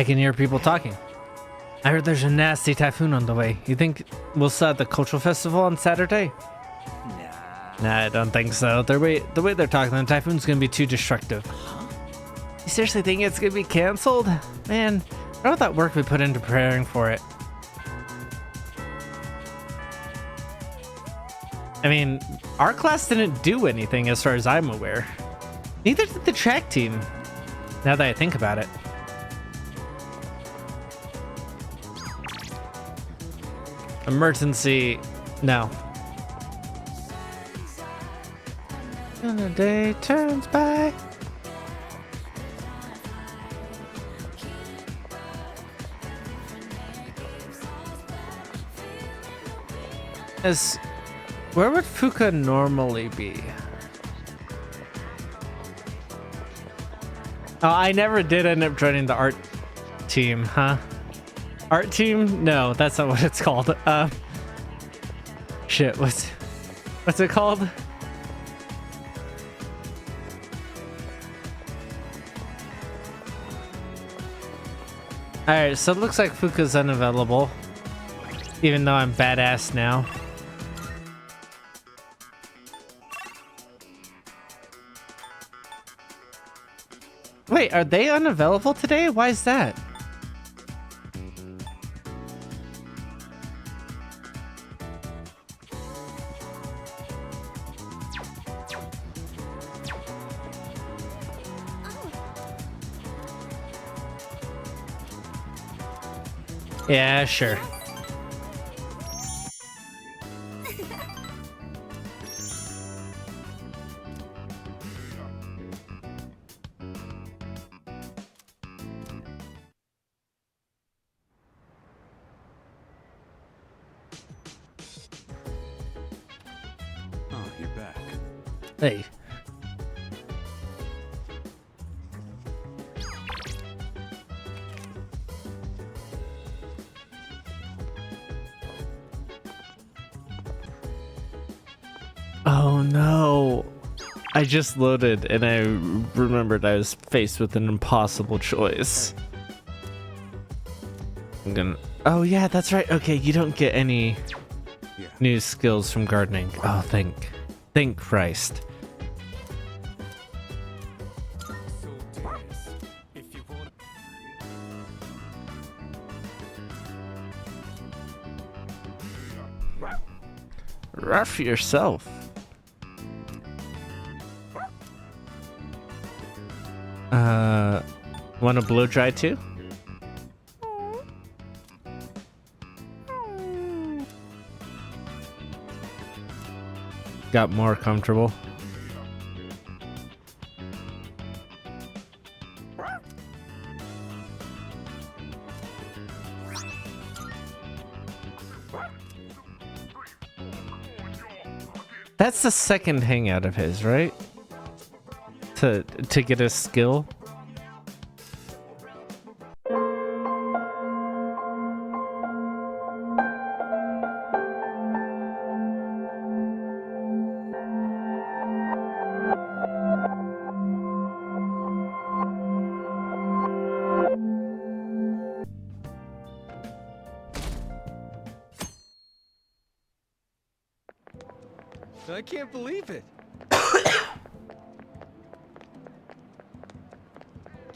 I can hear people talking. I heard there's a nasty typhoon on the way. You think we'll start the cultural festival on Saturday? Nah, I don't think so. The way they're talking, the typhoon's gonna be too destructive. You seriously think it's gonna be canceled? Man, all that work we put into preparing for it. I mean, our class didn't do anything as far as I'm aware. Neither did the track team, now that I think about it. Emergency, no. And the day turns by. Where would Fuka normally be? Oh, I never did end up joining the art team, huh? Art team? No, that's not what it's called. Shit, what's it called? Alright, so it looks like Fuka's unavailable. Even though I'm badass now. Wait, are they unavailable today? Why is that? Yeah, sure. Oh, you're back. Hey. Oh no. I just loaded and I remembered I was faced with an impossible choice. Oh yeah, that's right. Okay, you don't get any new skills from gardening. Oh, thank Christ. Rough yourself. Want to blow dry too? Got more comfortable. That's the second hangout of his, right? To get a skill. I can't believe it.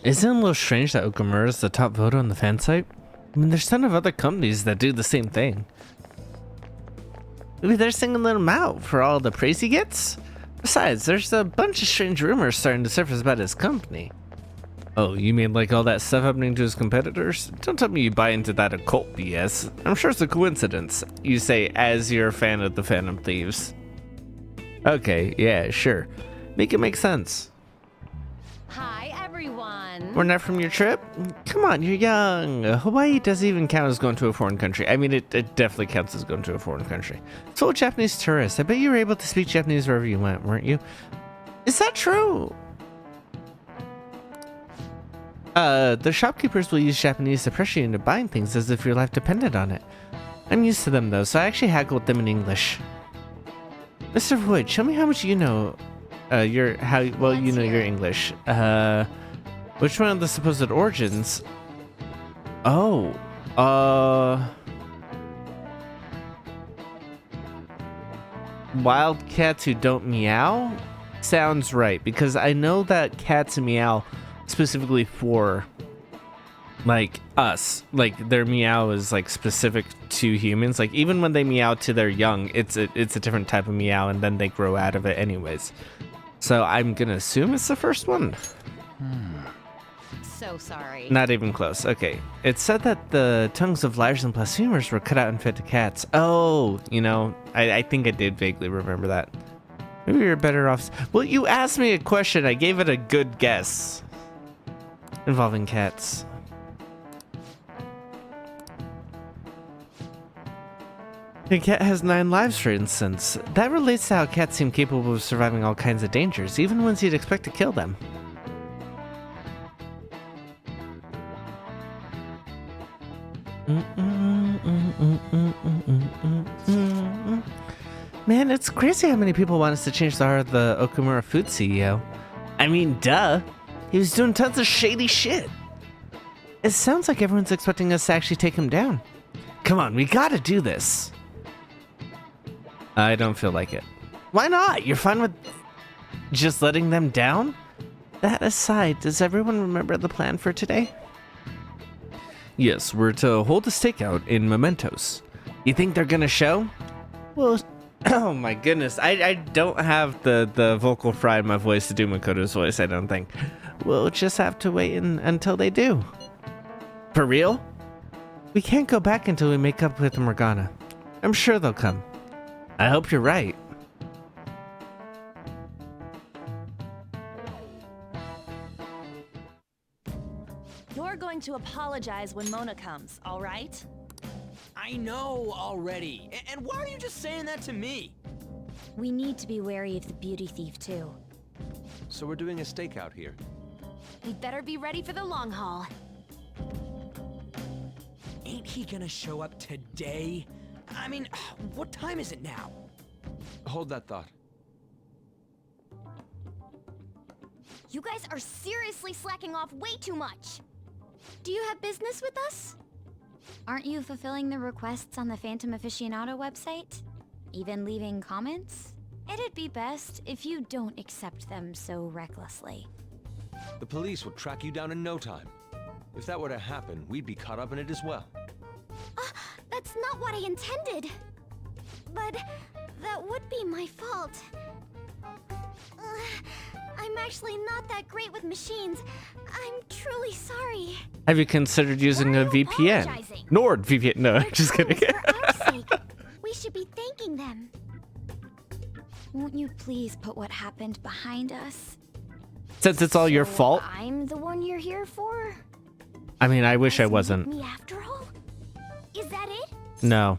Isn't it a little strange that Okamura is the top voter on the fan site? I mean, there's a ton of other companies that do the same thing. Maybe they're singling him out for all the praise he gets? Besides, there's a bunch of strange rumors starting to surface about his company. Oh, you mean like all that stuff happening to his competitors? Don't tell me you buy into that occult BS. I'm sure it's a coincidence, you say as you're a fan of the Phantom Thieves. Okay, yeah, sure. Make it make sense. Hi, everyone. We're not from your trip? Come on, you're young. Hawaii doesn't even count as going to a foreign country. I mean, it definitely counts as going to a foreign country. It's full of Japanese tourists. I bet you were able to speak Japanese wherever you went, weren't you? Is that true? The shopkeepers will use Japanese to pressure you into buying things as if your life depended on it. I'm used to them though, so I actually haggle with them in English. Mr. Void, show me how much you know. You know your English. Which one of the supposed origins Oh, wild cats who don't meow sounds right, because I know that cats meow specifically for like us, like their meow is like specific to humans. Like even when they meow to their young, it's a different type of meow, and then they grow out of it anyways. So I'm gonna assume it's the first one. So sorry. Not even close. Okay. It said that the tongues of liars and blasphemers were cut out and fed to cats. Oh, you know, I think I did vaguely remember that. Maybe you're better off. Well, you asked me a question. I gave it a good guess. Involving cats. A cat has 9 lives, for instance. That relates to how cats seem capable of surviving all kinds of dangers, even ones you'd expect to kill them. Man, it's crazy how many people want us to change the heart of the Okumura Food CEO. I mean, duh. He was doing tons of shady shit. It sounds like everyone's expecting us to actually take him down. Come on, we gotta do this. I don't feel like it. Why not? You're fine with just letting them down? That aside, does everyone remember the plan for today? Yes, we're to hold a stakeout in Mementos. You think they're gonna show? Well, oh my goodness, I don't have the vocal fry in my voice to do Makoto's voice, I don't think. We'll just have to wait until they do. For real? We can't go back until we make up with Morgana. I'm sure they'll come. I hope you're right. You're going to apologize when Mona comes, all right? I know already. And why are you just saying that to me? We need to be wary of the beauty thief, too. So we're doing a stakeout here. We'd better be ready for the long haul. Ain't he gonna show up today? I mean, what time is it now? Hold that thought. You guys are seriously slacking off way too much. Do you have business with us? Aren't you fulfilling the requests on the Phantom Aficionado website? Even leaving comments? It'd be best if you don't accept them so recklessly. The police would track you down in no time. If that were to happen, we'd be caught up in it as well. That's not what I intended. But that would be my fault. I'm actually not that great with machines. I'm truly sorry. Have you considered using Why a are you VPN? apologizing? NordVPN. No, They're just kidding. tools for our sake. We should be thanking them. Won't you please put what happened behind us? Since it's all your So fault. I'm the one you're here for? I mean, I wish I Guys need wasn't. Me after all? Is that it? No.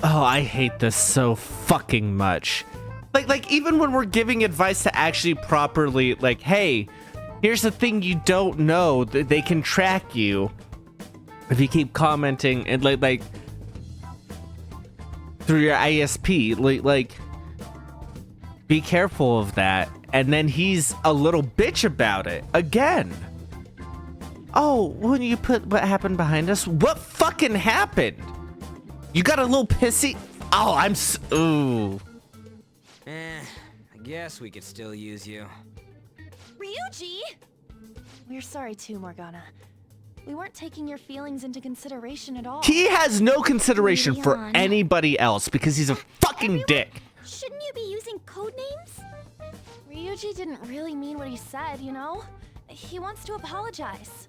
Oh, I hate this so fucking much. Like even when we're giving advice to actually properly, like, hey, here's the thing you don't know, they can track you if you keep commenting and like through your ISP, like be careful of that. And then he's a little bitch about it again. Oh, when you put what happened behind us, what fucking happened? You got a little pissy. Oh, ooh. I guess we could still use you. Ryuji! We're sorry too, Morgana. We weren't taking your feelings into consideration at all. He has no consideration for Leon. anybody else because he's a fucking Everyone- dick. Shouldn't you be using code names? Ryuji didn't really mean what he said, you know? He wants to apologize.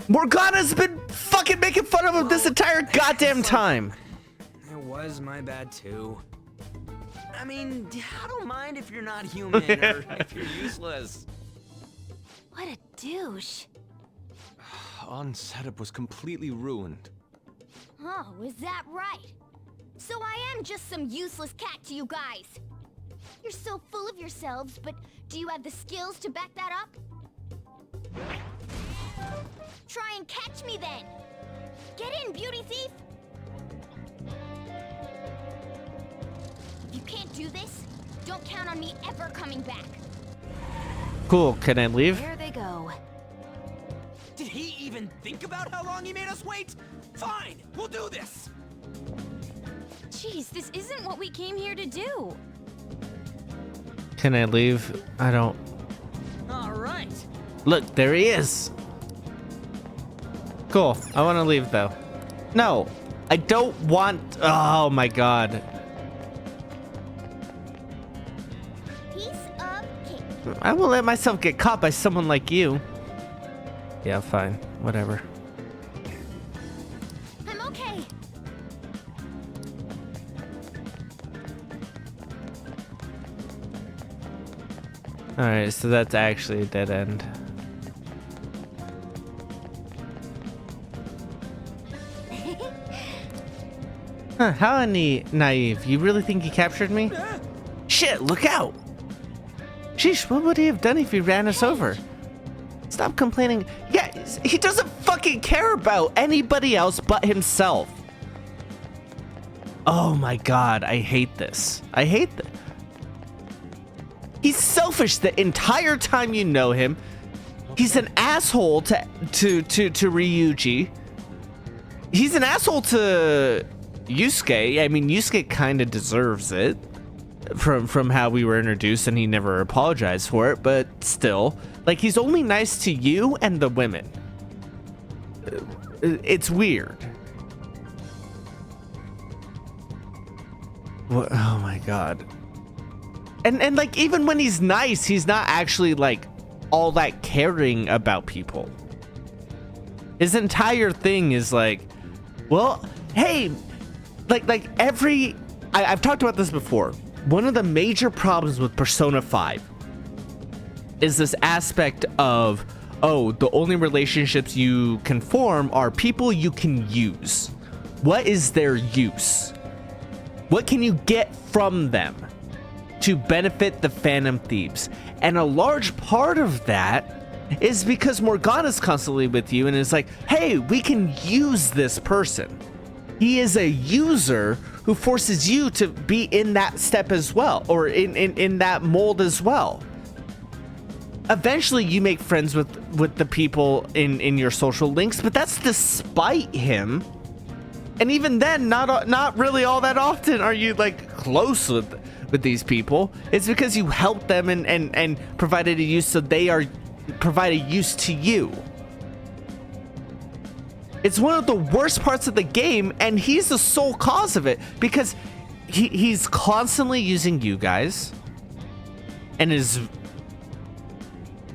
Morgana's been fucking making fun of him this entire goddamn time. It was my bad too. I mean, I don't mind if you're not human or if you're useless. What a douche. On setup was completely ruined. Oh, is that right? So I am just some useless cat to you guys. You're so full of yourselves, but do you have the skills to back that up? Try and catch me then. Get in, beauty thief. If you can't do this, don't count on me ever coming back. Cool, can I leave? There they go. Did he even even think about how long he made us wait? Fine, we'll do this. Jeez, this isn't what we came here to do. Can I leave? I don't. All right. Look, there he is. Cool. I want to leave though. No, I don't want. Oh my god. Piece of cake. I won't let myself get caught by someone like you. Yeah, fine. Whatever. I'm okay. Alright, so that's actually a dead end. Huh, how naive. You really think he captured me? Shit, look out! Sheesh, what would he have done if he ran us over? Stop complaining. Yeah, he doesn't fucking care about anybody else but himself. Oh my god, I hate this. I hate this. He's selfish the entire time you know him. He's an asshole to Ryuji. He's an asshole to Yusuke. I mean, Yusuke kind of deserves it from how we were introduced, and he never apologized for it, but still, like, he's only nice to you and the women. It's weird. What? Oh my god. And like, even when he's nice, he's not actually like all that caring about people. His entire thing is like, well, hey, like every I've talked about this before. One of the major problems with Persona 5 is this aspect of, oh, the only relationships you can form are people you can use. What is their use? What can you get from them to benefit the Phantom Thieves? And a large part of that is because Morgana's constantly with you and is like, hey, we can use this person. He is a user who forces you to be in that step as well, or in that mold as well. Eventually you make friends with the people in your social links, but that's despite him. And even then, not really all that often are you like close with these people. It's because you help them and provided a use, so they are provide a use to you. It's one of the worst parts of the game, and he's the sole cause of it, because he's constantly using you guys and is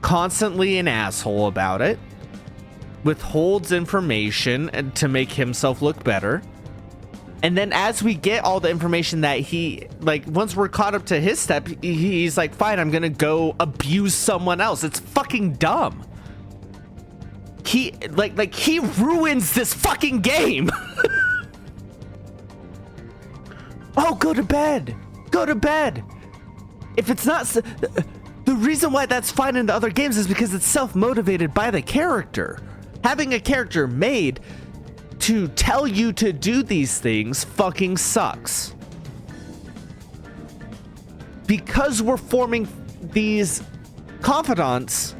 constantly an asshole about it, withholds information to make himself look better. And then as we get all the information that he, like, once we're caught up to his step, he's like, fine, I'm gonna go abuse someone else. It's fucking dumb. He, like he ruins this fucking game. Oh, go to bed. Go to bed. If it's not, the reason why that's fine in the other games is because it's self-motivated by the character. Having a character made to tell you to do these things fucking sucks. Because we're forming these confidants,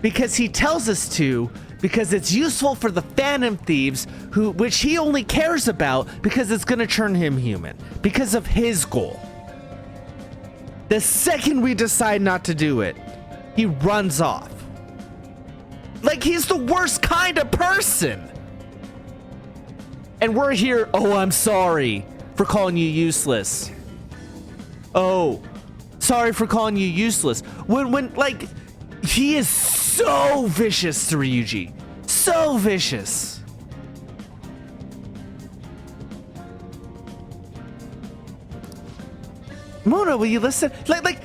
because he tells us to, because it's useful for the Phantom Thieves, which he only cares about because it's gonna turn him human, because of his goal. The second we decide not to do it, he runs off. Like, he's the worst kind of person. And we're here, oh, I'm sorry for calling you useless. Oh, sorry for calling you useless. When like, he is so vicious to Ryuji. So vicious. Mona, will you listen? Like,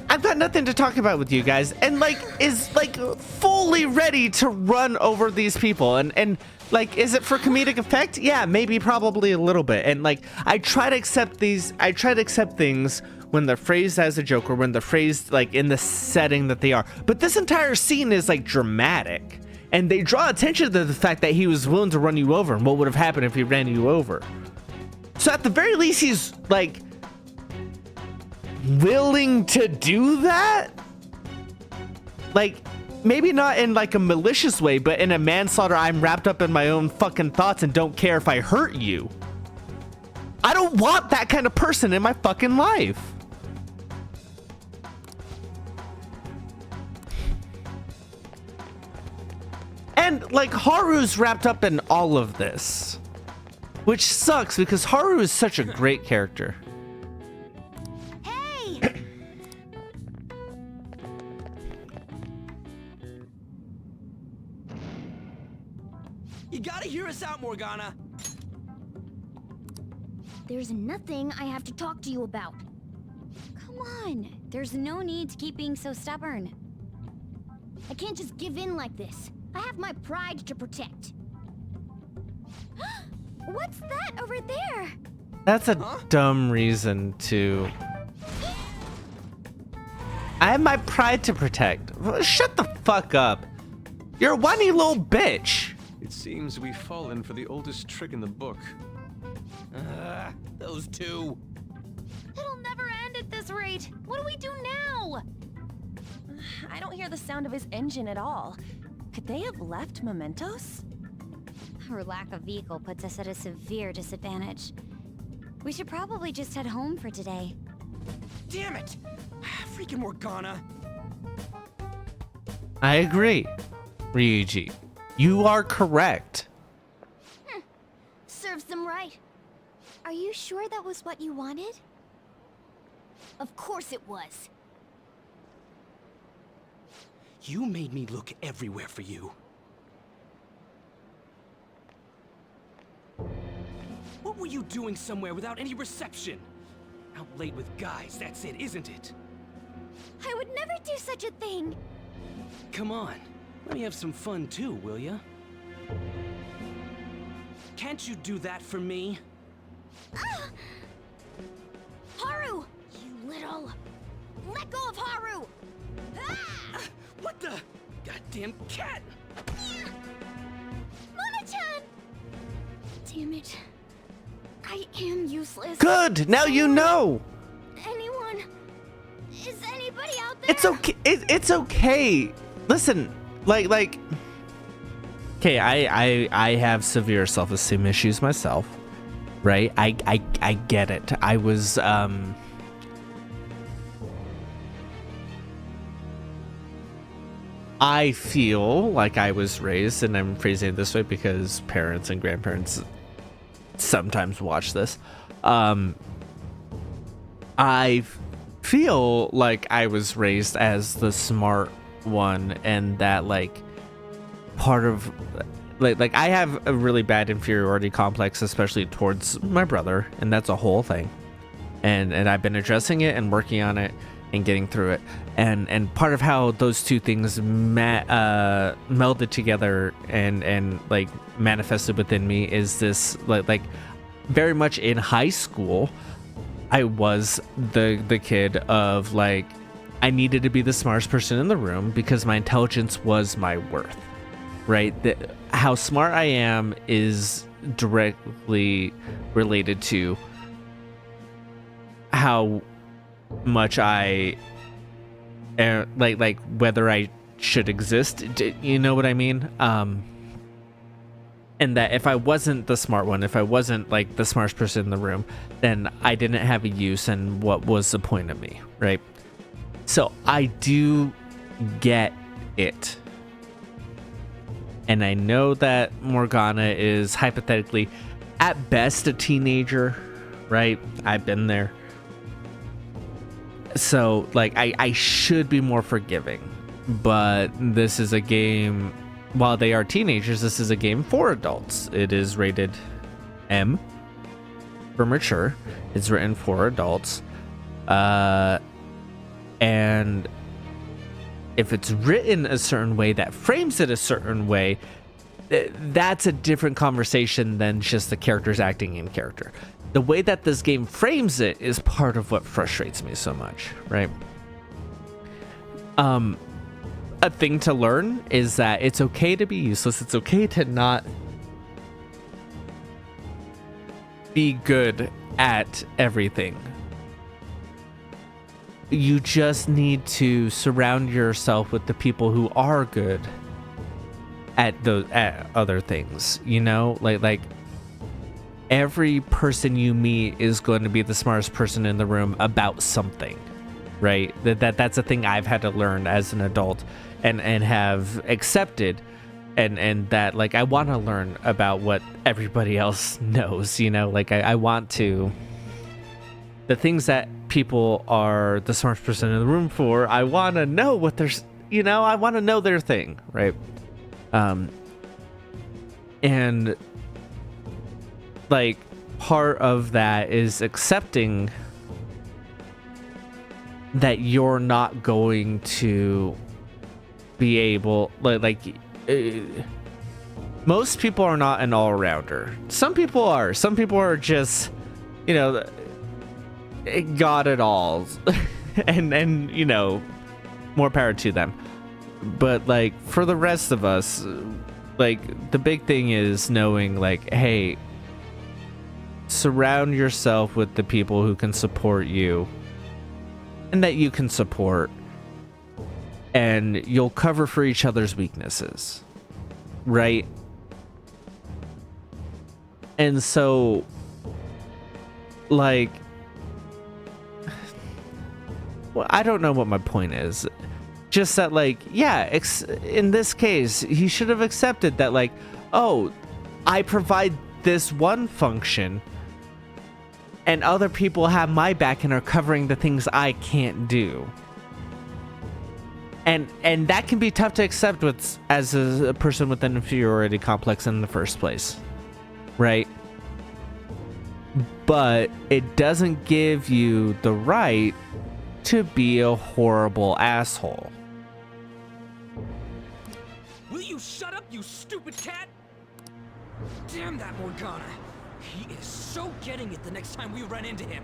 I've got nothing to talk about with you guys, and like, is like fully ready to run over these people, and like, is it for comedic effect? Yeah, maybe, probably a little bit. And like, I try to accept things when they're phrased as a joke, or when they're phrased like in the setting that they are. But this entire scene is like dramatic, and they draw attention to the fact that he was willing to run you over, and what would have happened if he ran you over. So at the very least, he's like willing to do that. Like, maybe not in like a malicious way, but in a manslaughter, I'm wrapped up in my own fucking thoughts and don't care if I hurt you. I don't want that kind of person in my fucking life. And like Haru's wrapped up in all of this, which sucks because Haru is such a great character. Hey! You gotta hear us out, Morgana. There's nothing I have to talk to you about. Come on. There's no need to keep being so stubborn. I can't just give in like this. I have my pride to protect. What's that over there? That's a dumb reason to... I have my pride to protect. Shut the fuck up. You're a whiny little bitch. It seems we've fallen for the oldest trick in the book. Those two. It'll never end at this rate. What do we do now? I don't hear the sound of his engine at all. Could they have left mementos? Our lack of vehicle puts us at a severe disadvantage. We should probably just head home for today. Damn it! Freaking Morgana. I agree, Ryuji. You are correct. Serves them right. Are you sure that was what you wanted? Of course it was. You made me look everywhere for you. What were you doing somewhere without any reception? Out late with guys, that's it, isn't it? I would never do such a thing. Come on, let me have some fun too, will ya? Can't you do that for me? Haru! You little... Let go of Haru! Ah! What the? Goddamn cat! Mona-chan! Damn it. I am useless. Good. Now you know. Anyone? Is anybody out there? It's okay. It's okay. Listen, like. Okay, I have severe self-esteem issues myself, right? I get it. I was I feel like I was raised, and I'm phrasing it this way because parents and grandparents sometimes watch this. I feel like I was raised as the smart one, and that like part of like I have a really bad inferiority complex, especially towards my brother, and that's a whole thing. And I've been addressing it and working on it and getting through it. And part of how those two things melded together and like manifested within me is this like very much in high school, I was the kid of like, I needed to be the smartest person in the room because my intelligence was my worth, right? How smart I am is directly related to how much I like whether I should exist. You know what I mean? And that if I wasn't the smart one, if I wasn't like the smartest person in the room, then I didn't have a use, and what was the point of me, right? So I do get it. And I know that Morgana is hypothetically at best a teenager, right? I've been there. So like I should be more forgiving, but this is a game, while they are teenagers, this is a game for adults. It is rated M for mature. It's written for adults. And if it's written a certain way that frames it a certain way, that's a different conversation than just the characters acting in character. The way that this game frames it is part of what frustrates me so much, right? A thing to learn is that it's okay to be useless. It's okay to not be good at everything. you just need to surround yourself with the people who are good at other things, you know? Like every person you meet is going to be the smartest person in the room about something, right? That's a thing I've had to learn as an adult and have accepted, and that, like, I want to learn about what everybody else knows, you know? Like I want to, the things that people are the smartest person in the room for, I want to know what there's, you know, I want to know their thing, right? And like part of that is accepting that you're not going to be able, most people are not an all-rounder. Some people are. Some people are just, you know, got it all. and you know, more power to them. But like for the rest of us, like the big thing is knowing, like, hey, surround yourself with the people who can support you and that you can support, and you'll cover for each other's weaknesses, right? And so, like, well, I don't know what my point is. Just that, like, yeah, in this case, he should have accepted that, like, oh, I provide this one function and other people have my back and are covering the things I can't do. And that can be tough to accept as a person with an inferiority complex in the first place, right? But it doesn't give you the right to be a horrible asshole. Will you shut up, you stupid cat? Damn that Morgana. He is so getting it the next time we run into him.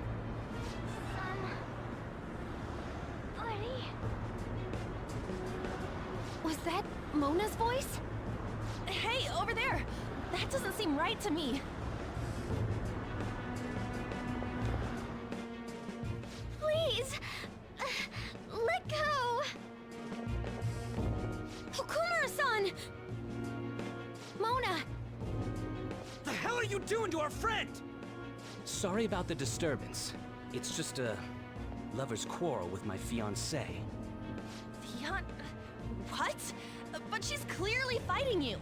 Buddy. Was that Mona's voice? Hey, over there! That doesn't seem right to me. Please! Let go! Okumura-san! Mona! The hell are you doing to our friend? Sorry about the disturbance. It's just a lover's quarrel with my fiancée. What? But she's clearly fighting you.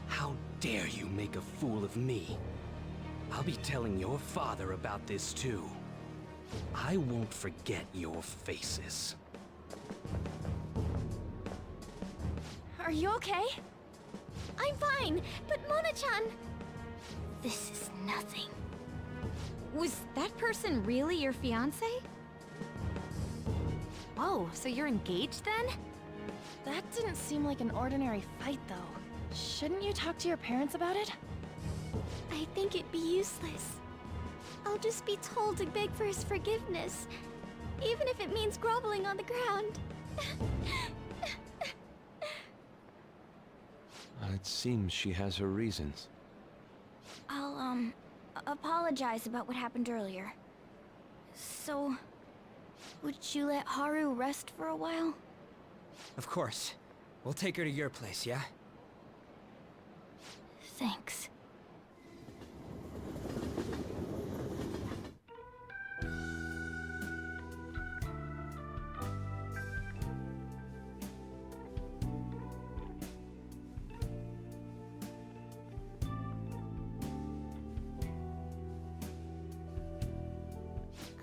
How dare you make a fool of me? I'll be telling your father about this too. I won't forget your faces. Are you okay? I'm fine, but Mona-chan... This is nothing. Was that person really your fiance? Whoa, so you're engaged then? That didn't seem like an ordinary fight, though. Shouldn't you talk to your parents about it? I think it'd be useless. I'll just be told to beg for his forgiveness, even if it means groveling on the ground. It seems she has her reasons. I'll, apologize about what happened earlier. So, would you let Haru rest for a while? Of course. We'll take her to your place, yeah? Thanks.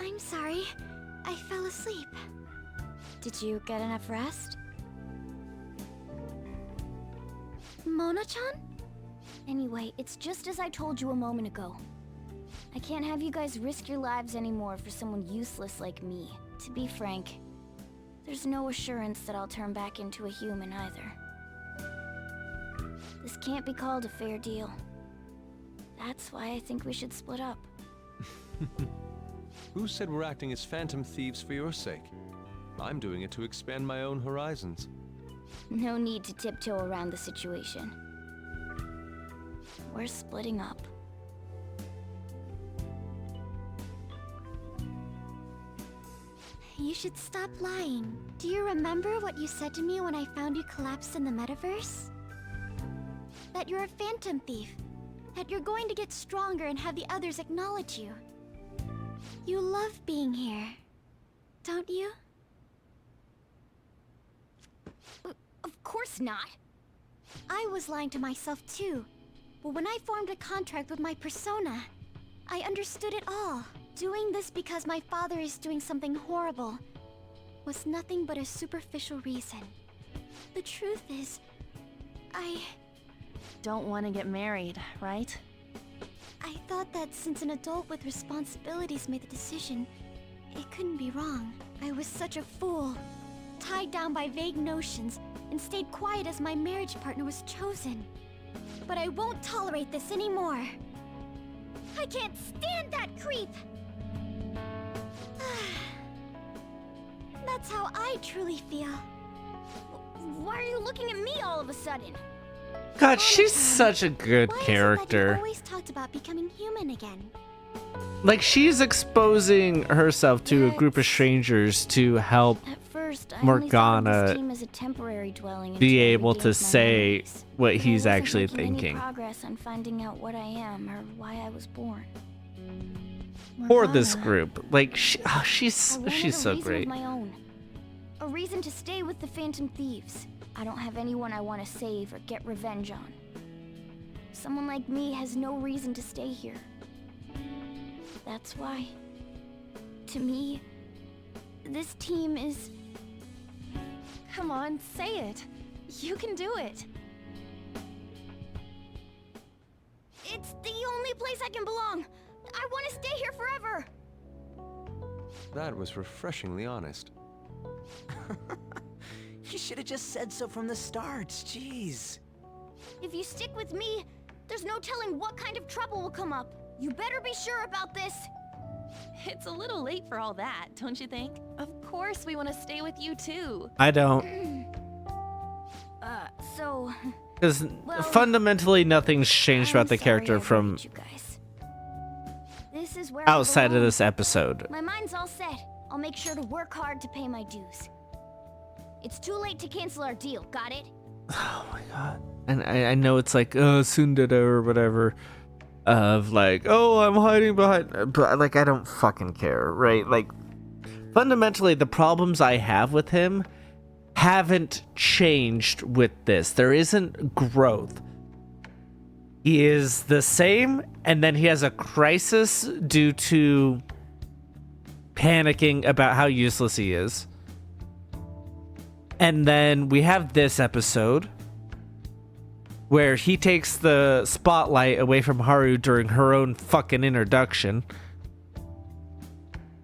I'm sorry. I fell asleep. Did you get enough rest? Mona-chan? Anyway, it's just as I told you a moment ago. I can't have you guys risk your lives anymore for someone useless like me. To be frank, there's no assurance that I'll turn back into a human either. This can't be called a fair deal. That's why I think we should split up. Who said we're acting as phantom thieves for your sake? I'm doing it to expand my own horizons. No need to tiptoe around the situation. We're splitting up. You should stop lying. Do you remember what you said to me when I found you collapsed in the metaverse? That you're a phantom thief. That you're going to get stronger and have the others acknowledge you. You love being here, don't you? Of course not. I was lying to myself too. But when I formed a contract with my persona, I understood it all. Doing this because my father is doing something horrible was nothing but a superficial reason. The truth is, I Don't want to get married, right? thought that since an adult with responsibilities made the decision, it couldn't be wrong. I was such a fool, tied down by vague notions, and stayed quiet as my marriage partner was chosen. But I won't tolerate this anymore. I can't stand that creep! That's how I truly feel. Why are you looking at me all of a sudden? God, she's such a good Why is it that character. you always talked about becoming human again? Like, she's exposing herself to a group of strangers to help At first, I Morgana only thought of this team as a temporary dwelling be until I able to regained my say memories. what But I he's wasn't actually making any thinking. progress on finding out what I am or why I was born. For this Morgana, group. Like, I she's wanted so a reason great. of my own. A reason to stay with the Phantom Thieves. I don't have anyone I want to save or get revenge on. Someone like me has no reason to stay here. That's why, to me, this team is... Come on, say it. You can do it. It's the only place I can belong. I want to stay here forever. That was refreshingly honest. You should have just said so from the start. Jeez. If you stick with me, there's no telling what kind of trouble will come up. You better be sure about this. It's a little late for all that, don't you think? Of course we want to stay with you too. I don't. So... Because Well, fundamentally nothing's changed I'm about the sorry character I from worried you guys. This is where I outside of belong. this episode. My mind's all set. I'll make sure to work hard to pay my dues. It's too late to cancel our deal, got it? Oh my god. And I know it's like, oh, Sundada or whatever. Of like, oh, I'm hiding behind. But like, I don't fucking care, right? Like, fundamentally, the problems I have with him haven't changed with this. There isn't growth. He is the same, and then he has a crisis due to panicking about how useless he is. And then we have this episode where he takes the spotlight away from Haru during her own fucking introduction.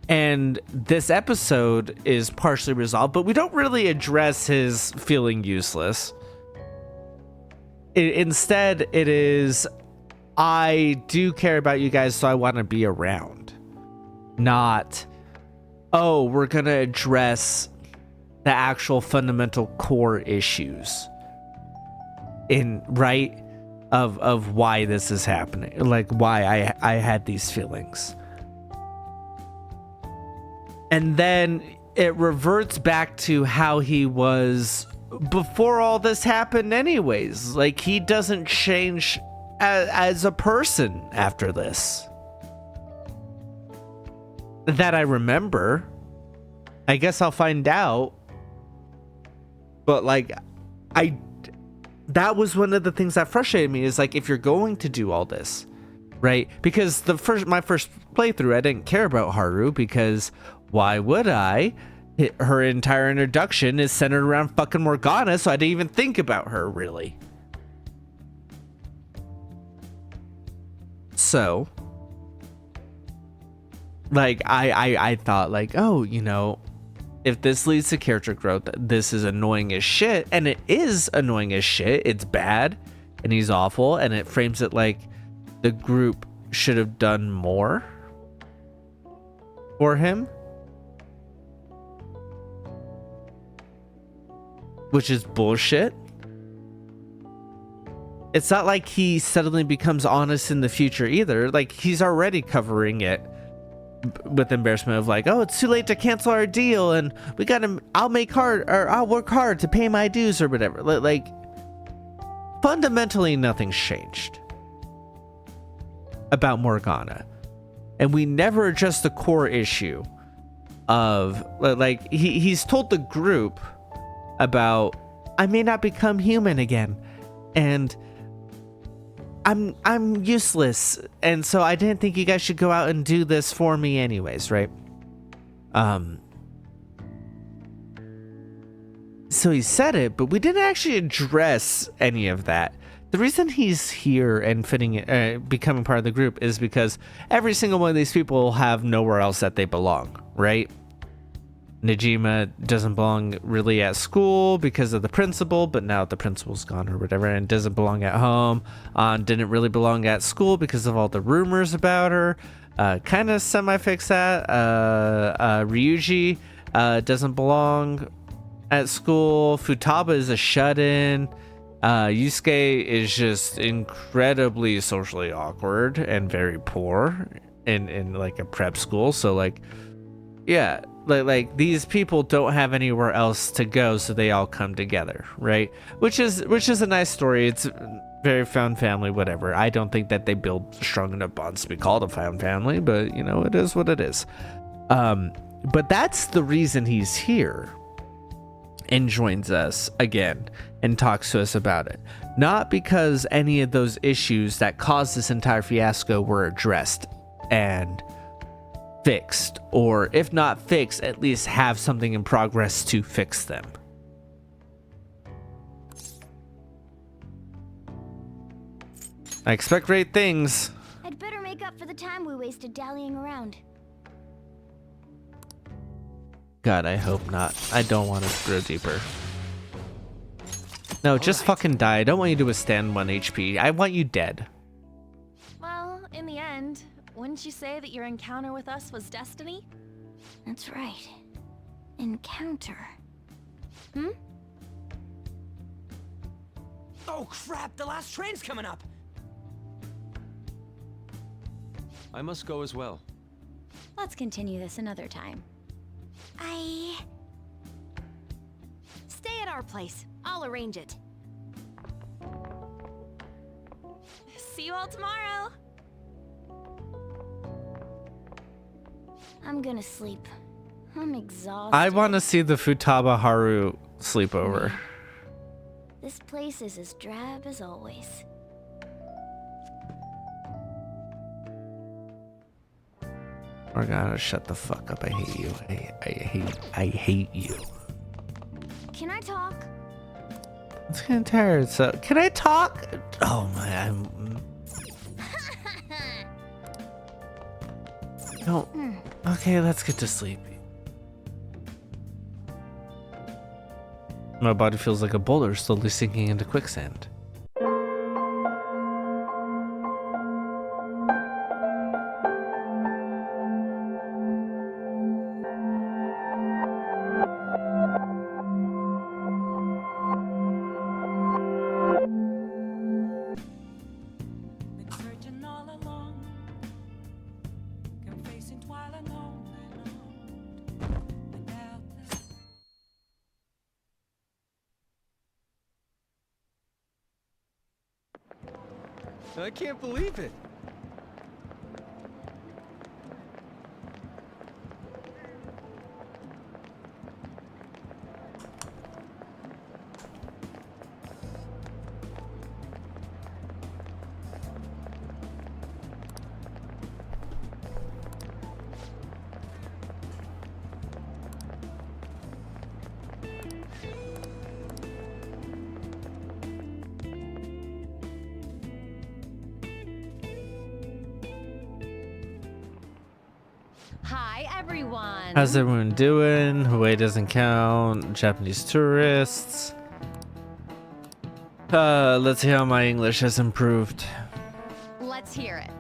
And this episode is partially resolved, but we don't really address his feeling useless. Instead, it is, I do care about you guys, so I want to be around. Not, oh, we're going to address the actual fundamental core issues of why this is happening, like why I had these feelings. And then it reverts back to how he was before all this happened anyways. Like, he doesn't change as a person after this that I remember. I guess I'll find out. But like, that was one of the things that frustrated me, is like, if you're going to do all this, right? Because my first playthrough, I didn't care about Haru, because why would I? Her entire introduction is centered around fucking Morgana, so I didn't even think about her, really. So, like, I thought, like, oh, you know, if this leads to character growth, this is annoying as shit, and it is annoying as shit. It's bad, and he's awful, and it frames it like the group should have done more for him, which is bullshit. It's not like he suddenly becomes honest in the future either. Like, he's already covering it with embarrassment of like, oh, it's too late to cancel our deal, and I'll work hard to pay my dues or whatever. Like, fundamentally nothing's changed about Morgana, and we never address the core issue of like he's told the group about, I may not become human again, and I'm useless, and so I didn't think you guys should go out and do this for me anyways, right? So he said it, but we didn't actually address any of that. The reason he's here and becoming part of the group is because every single one of these people have nowhere else that they belong, right? Najima doesn't belong really at school because of the principal, but now the principal's gone or whatever, and doesn't belong at home. Didn't really belong at school because of all the rumors about her. Kind of semi-fix that. Ryuji doesn't belong at school. Futaba is a shut-in. Yusuke is just incredibly socially awkward and very poor in like a prep school. So like, yeah. Like these people don't have anywhere else to go, so they all come together, right? Which is a nice story. It's very found family, whatever. I don't think that they build strong enough bonds to be called a found family, but you know, it is what it is. But that's the reason he's here and joins us again and talks to us about it. Not because any of those issues that caused this entire fiasco were addressed and fixed, or if not fixed, at least have something in progress to fix them. I expect great things. I'd better make up for the time we wasted dallying around. God, I hope not. I don't want to go deeper. No, just fucking die. I don't want you to withstand 1 HP. I want you dead. Well, in the end, wouldn't you say that your encounter with us was destiny? That's right. Encounter. Hmm? Oh crap, the last train's coming up! I must go as well. Let's continue this another time. Stay at our place. I'll arrange it. See you all tomorrow. I'm gonna sleep. I'm exhausted. I want to see the Futaba Haru sleepover. This place is as drab as always. Morgana, shut the fuck up. I hate you. I hate you. Can I talk? It's getting tired. So, can I talk? Oh my, No. Okay, let's get to sleep. My body feels like a boulder slowly sinking into quicksand. I can't believe it. Hi, everyone. How's everyone doing? Hawaii doesn't count. Japanese tourists. Let's see how my English has improved. Let's hear it.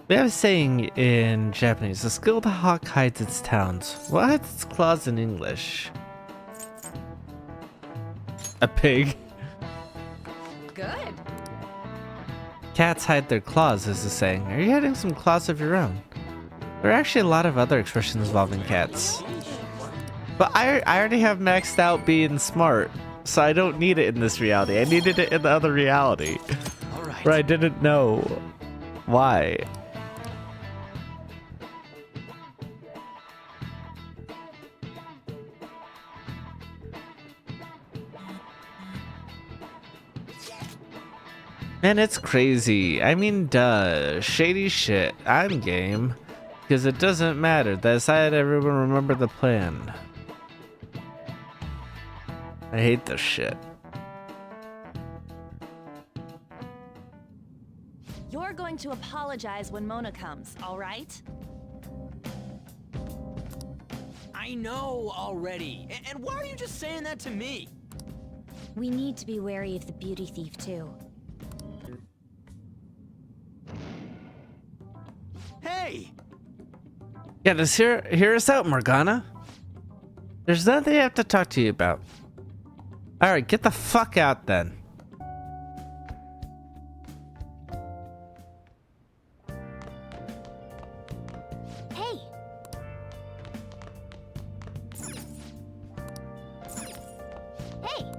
We have a saying in Japanese: a skilled hawk hides its talons. What hides its claws in English? A pig. Good. Cats hide their claws is the saying. Are you hiding some claws of your own? There are actually a lot of other expressions involving cats. But I already have maxed out being smart, so I don't need it in this reality. I needed it in the other reality, All right. where I didn't know why. Man, it's crazy. I mean, duh. Shady shit. I'm game. Because it doesn't matter. Decide everyone remember the plan. I hate this shit. You're going to apologize when Mona comes, all right? I know already. And why are you just saying that to me? We need to be wary of the beauty thief, too. Hey! Yeah, just hear us out, Morgana. There's nothing I have to talk to you about. Alright, get the fuck out then. Hey! Hey!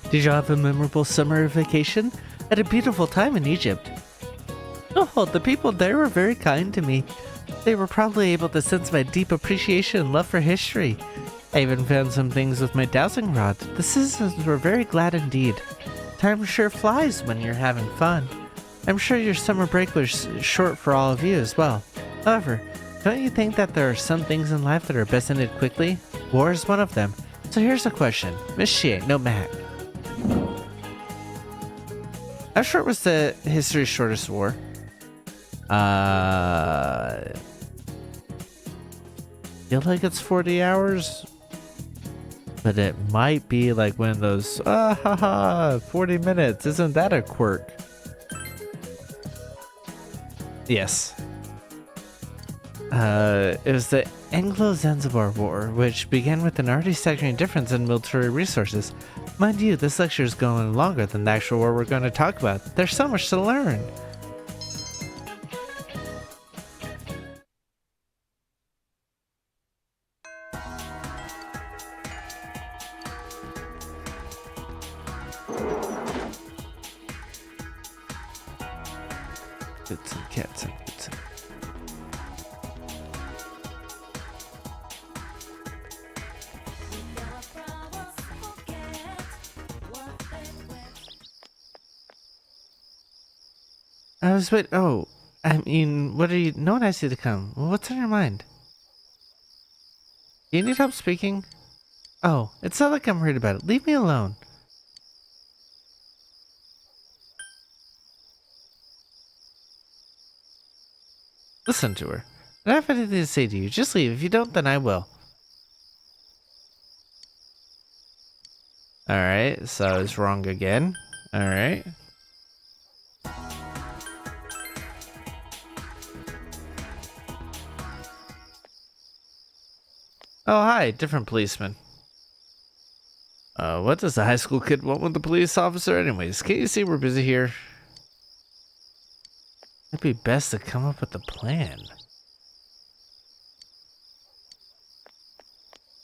Did you have a memorable summer vacation? Had a beautiful time in Egypt. Oh, the people there were very kind to me. They were probably able to sense my deep appreciation and love for history. I even found some things with my dowsing rod. The citizens were very glad indeed. Time sure flies when you're having fun. I'm sure your summer break was short for all of you as well. However, don't you think that there are some things in life that are best ended quickly? War is one of them. So here's a question. Miss Shea, no Mac. How short was the history's shortest war? Feel like it's 40 hours, but it might be like one of those 40 minutes. Isn't that a quirk? Yes. It was the Anglo-Zanzibar War, which began with an already staggering difference in military resources. Mind you, this lecture is going longer than the actual war we're going to talk about. There's so much to learn. Bits and cats and bits and... I was wait. Oh, I mean, what are you? No one asked you to come. Well, what's on your mind? Do you need help speaking? Oh, it's not like I'm worried about it. Leave me alone. Listen to her. I don't have anything to say to you. Just leave. If you don't, then I will. Alright, so I was wrong again. Alright. Oh, hi, different policeman. What does the high school kid want with the police officer anyways? Can't you see we're busy here? It'd be best to come up with a plan.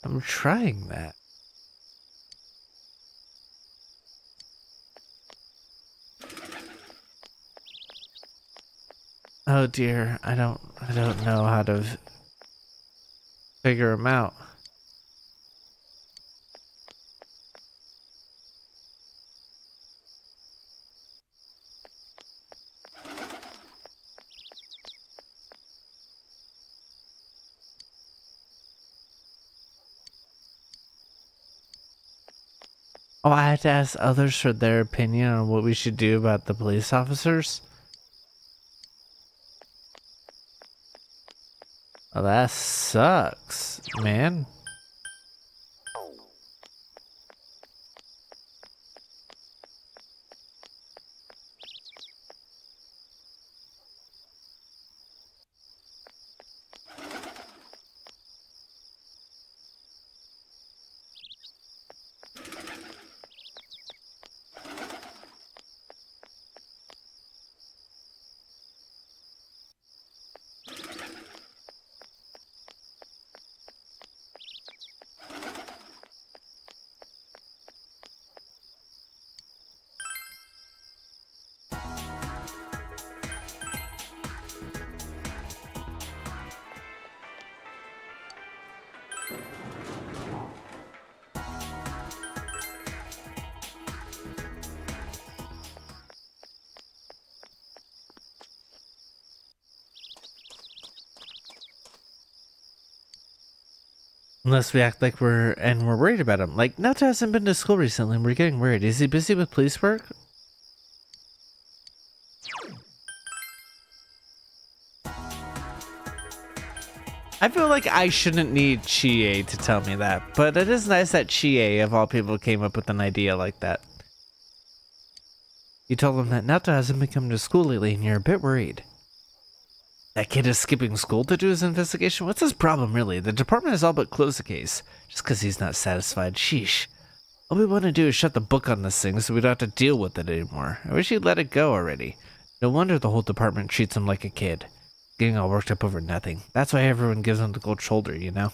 I'm trying that. Oh dear, I don't know how to figure him out. Oh, I had to ask others for their opinion on what we should do about the police officers? Oh, that sucks, man. Unless we act like we're worried about him. Like, Naoto hasn't been to school recently and we're getting worried. Is he busy with police work? I feel like I shouldn't need Chie to tell me that, but it is nice that Chie, of all people, came up with an idea like that. You told him that Naoto hasn't been coming to school lately and you're a bit worried. That kid is skipping school to do his investigation? What's his problem, really? The department has all but closed the case. Just because he's not satisfied. Sheesh. All we want to do is shut the book on this thing so we don't have to deal with it anymore. I wish he'd let it go already. No wonder the whole department treats him like a kid. Getting all worked up over nothing. That's why everyone gives him the cold shoulder, you know?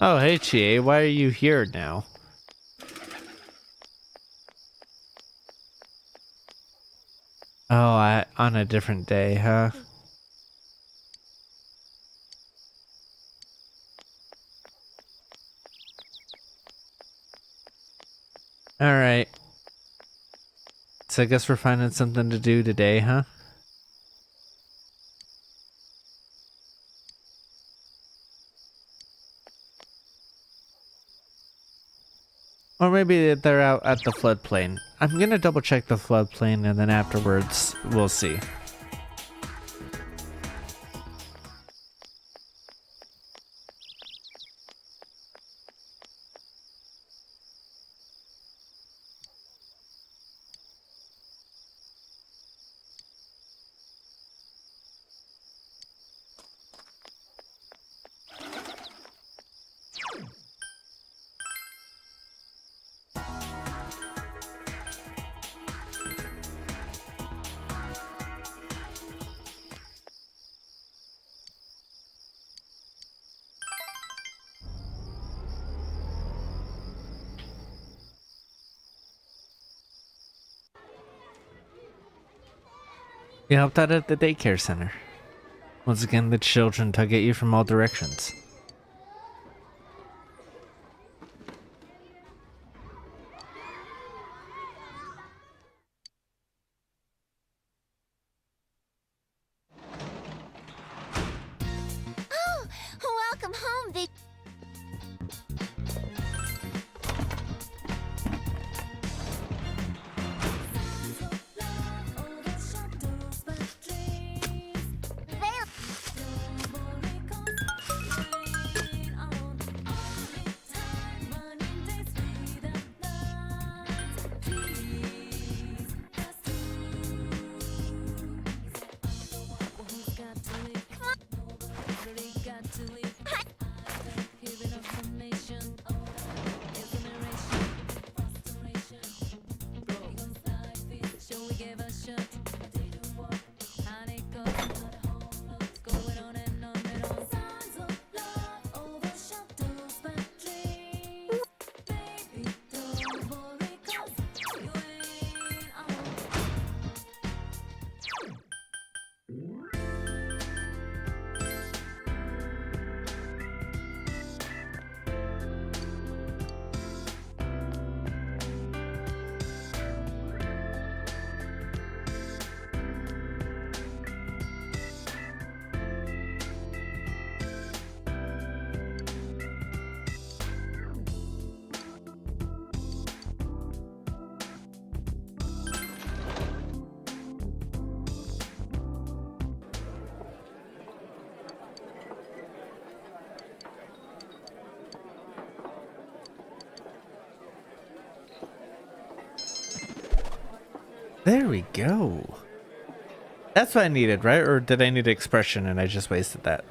Oh, hey, Chie, why are you here now? Oh, on a different day, huh? Alright. So I guess we're finding something to do today, huh? Or maybe they're out at the floodplain. I'm gonna double check the floodplain and then afterwards we'll see. You helped out at the daycare center. Once again, the children tug at you from all directions. Oh, welcome home, There we go. That's what I needed, right? Or did I need expression and I just wasted that?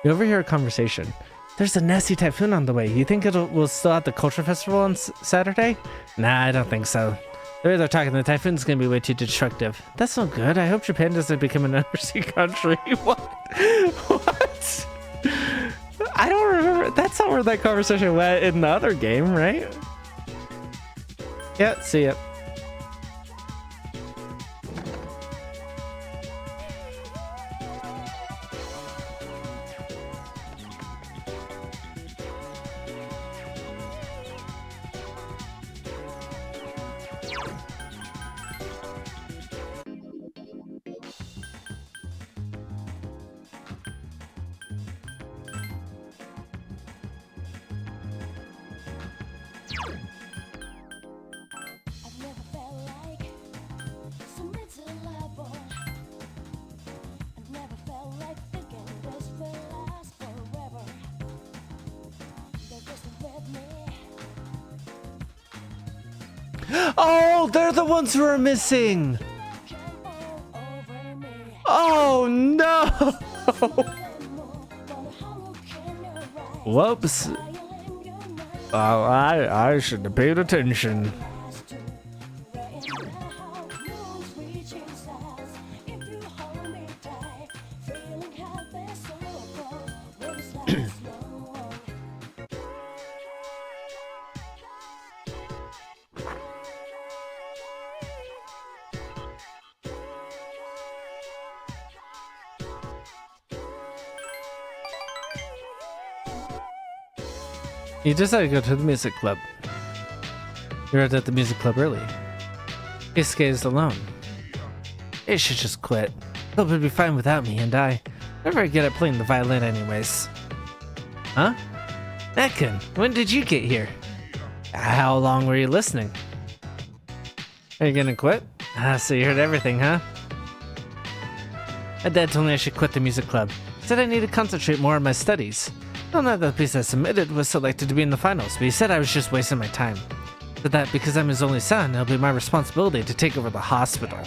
You overhear a conversation. There's a nasty typhoon on the way. You think we'll still have the culture festival on Saturday? Nah, I don't think so. The way they're talking, the typhoon's gonna be way too destructive. That's no good. I hope Japan doesn't become an undersea country. What? What? I don't remember. That's not where that conversation went in the other game, right? Yeah, see ya. Oh, they're the ones who are missing. Oh no. Whoops. I should have paid attention. You decided to go to the music club. You arrived at the music club early. Isuke is alone. He should just quit. Hope he'd be fine without me, and I'm very good at playing the violin anyways. Huh? Nekkun, when did you get here? How long were you listening? Are you gonna quit? So you heard everything, huh? My dad told me I should quit the music club. He said I need to concentrate more on my studies. I don't know that the piece I submitted was selected to be in the finals, but he said I was just wasting my time. But that because I'm his only son, it'll be my responsibility to take over the hospital.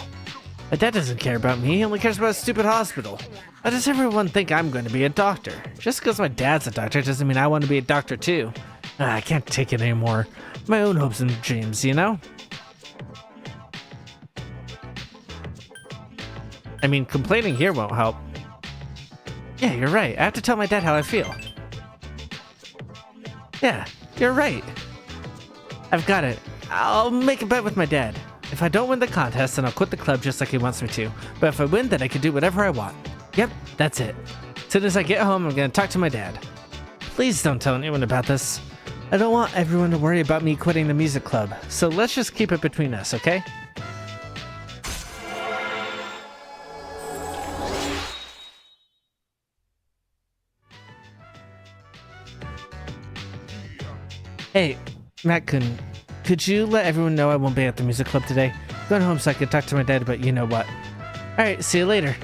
My dad doesn't care about me, he only cares about a stupid hospital. Why does everyone think I'm going to be a doctor? Just because my dad's a doctor doesn't mean I want to be a doctor too. I can't take it anymore. My own hopes and dreams, you know? I mean, complaining here won't help. Yeah, you're right. I have to tell my dad how I feel. Yeah, you're right. I've got it. I'll make a bet with my dad. If I don't win the contest, then I'll quit the club just like he wants me to. But if I win, then I can do whatever I want. Yep, that's it. As soon as I get home, I'm gonna talk to my dad. Please don't tell anyone about this. I don't want everyone to worry about me quitting the music club. So let's just keep it between us, okay? Hey, Nekkun, could you let everyone know I won't be at the music club today? I'm going home so I can talk to my dad about you know what. Alright, see you later.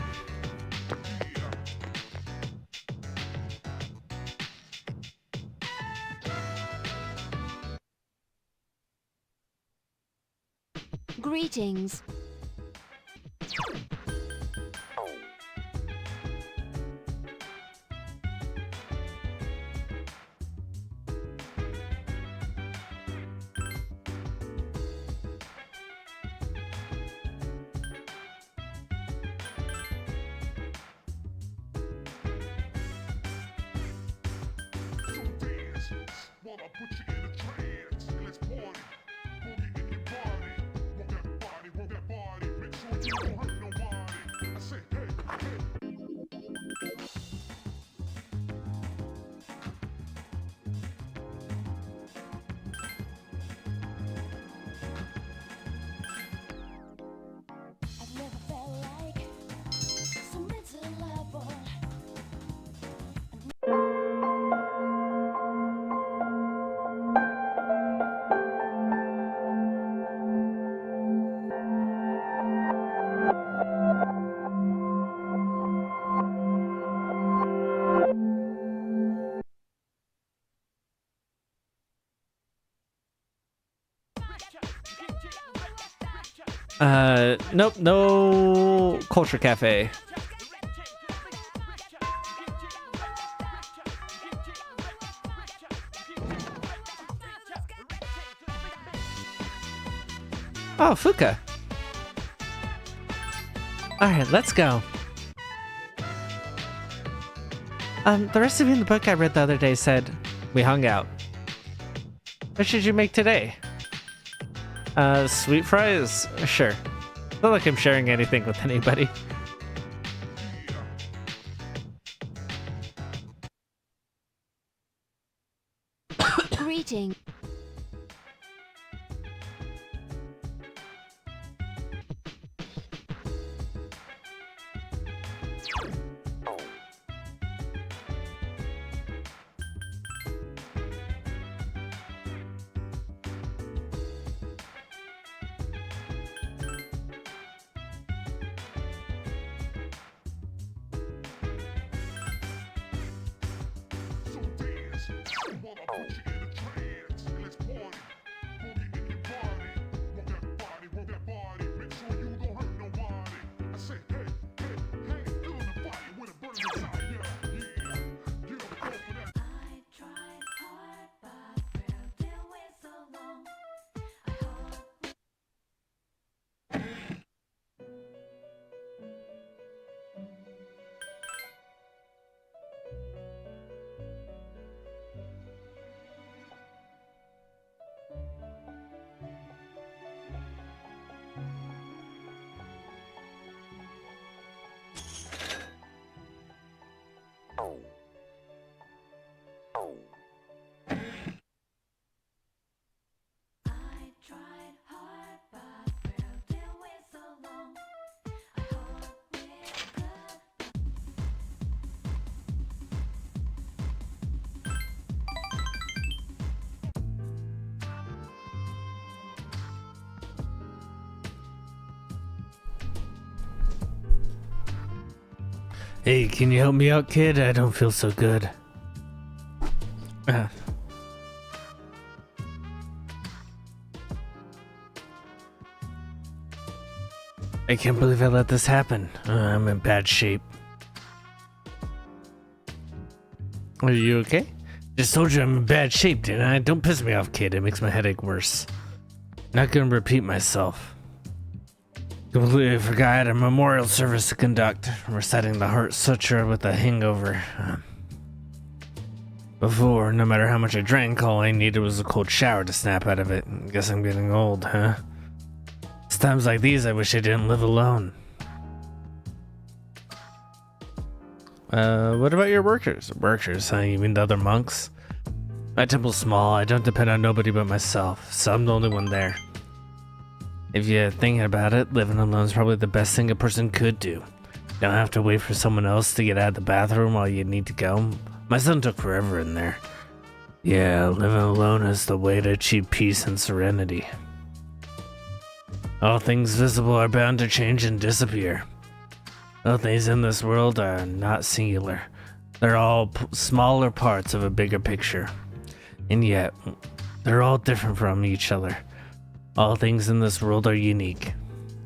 Greetings. Nope, no culture cafe. Oh, Fuka. Alright, let's go. The recipe in the book I read the other day said we hung out. What should you make today? Sweet fries? Sure. Not like I'm sharing anything with anybody. Greeting. Hey, can you help me out, kid? I don't feel so good. I can't believe I let this happen. I'm in bad shape. Are you okay? Just told you I'm in bad shape, didn't I? Don't piss me off, kid. It makes my headache worse. Not gonna repeat myself. Completely forgot I had a memorial service to conduct. I'm reciting the Heart Sutra with a hangover. Before, no matter how much I drank, all I needed was a cold shower to snap out of it. Guess I'm getting old, huh? It's times like these I wish I didn't live alone. What about your workers? Workers, huh? You mean the other monks? My temple's small. I don't depend on nobody but myself, so I'm the only one there. If you're thinking about it, living alone is probably the best thing a person could do. You don't have to wait for someone else to get out of the bathroom while you need to go. My son took forever in there. Yeah, living alone is the way to achieve peace and serenity. All things visible are bound to change and disappear. All things in this world are not singular. They're all smaller parts of a bigger picture. And yet, they're all different from each other. All things in this world are unique.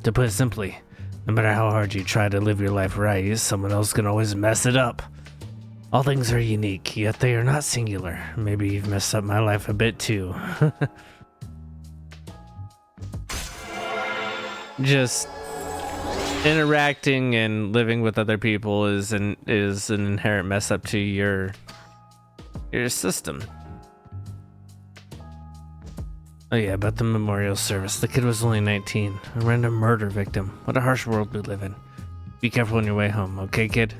To put it simply, no matter how hard you try to live your life right, someone else can always mess it up. All things are unique, yet they are not singular. Maybe you've messed up my life a bit too. Just interacting and living with other people is an inherent mess up to your system. Oh yeah, about the memorial service. The kid was only 19. A random murder victim. What a harsh world we live in. Be careful on your way home, okay, kid?